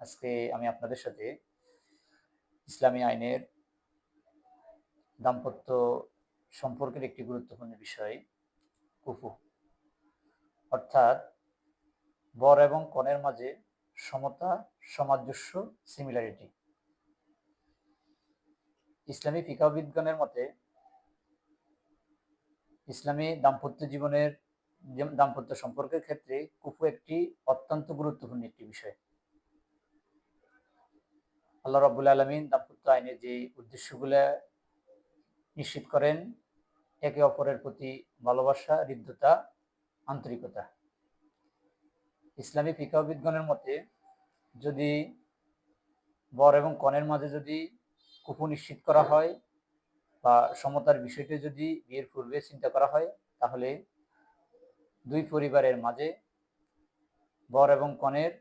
আজকে আমি আপনাদের সাথে ইসলামী আইনের দাম্পত্য সম্পর্কের একটি গুরুত্বপূর্ণ বিষয় কুফু, অর্থাৎ বর এবং কনের মাঝে সমতা, সামঞ্জস্য, সিমিলারিটি। ইসলামী ফিকহ বিজ্ঞানের মতে ইসলামী দাম্পত্য সম্পর্কের ক্ষেত্রে কুফু একটি অত্যন্ত গুরুত্বপূর্ণ একটি বিষয়। আল্লাহ রাব্বুল আলামিন দাম্পত্য আইনে যে উদ্দেশ্যগুলা নিশ্চিত করেন, একে অপরের প্রতি ভালোবাসা, হৃদ্যতা, আন্তরিকতা। ইসলামী ফিকহ বিজ্ঞানের মতে যদি বর এবং কনের মাঝে যদি কুফু নিশ্চিত করা হয় বা সমতার বিষয়টি যদি বিয়ের পূর্বে চিন্তা করা হয়, তাহলে দুই পরিবারের মাঝে, বর এবং কনের,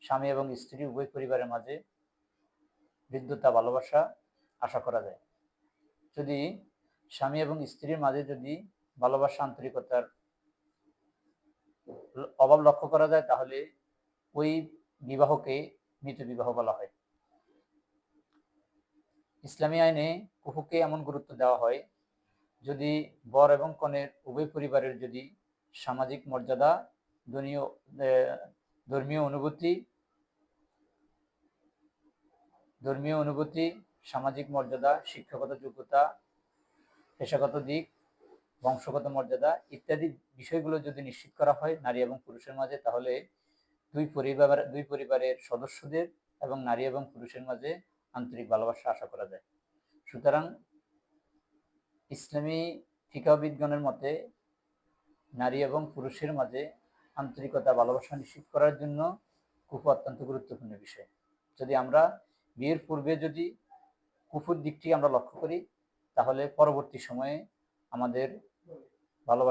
স্বামী এবং স্ত্রী উভয় পরিবারের মাঝে হৃদ্যতা, ভালোবাসা আশা করা যায়। যদি স্বামী এবং স্ত্রীর মাঝে যদি ভালোবাসা, আন্তরিকতার অভাব লক্ষ্য করা যায়, তাহলে ওই বিবাহকে মৃত বিবাহ বলা হয়। ইসলামী আইনে কুফুকে এমন গুরুত্ব দেওয়া হয়, যদি বর এবং কনের উভয় পরিবারের যদি সামাজিক মর্যাদা, ধর্মীয় অনুভূতি, সামাজিক মর্যাদা, শিক্ষাগত যোগ্যতা, পেশাগত দিক, বংশগত মর্যাদা ইত্যাদি বিষয়গুলো যদি নিশ্চিত করা হয় নারী এবং পুরুষের মাঝে, তাহলে দুই পরিবারের সদস্যদের এবং নারী এবং পুরুষের মাঝে আন্তরিক ভালোবাসা আশা করা যায়। সুতরাং ইসলামী ফিকহ বিজ্ঞানের মতে নারী এবং পুরুষের মাঝে আন্তরিকতা, ভালোবাসা নিশ্চিত করার জন্য কুফু অত্যন্ত গুরুত্বপূর্ণ বিষয়। যদি আমরা বিয়ের পূর্বে যদি কুফুর দিকটি আমরা লক্ষ্য করি, তাহলে পরবর্তী সময়ে আমাদের ভালোবাসা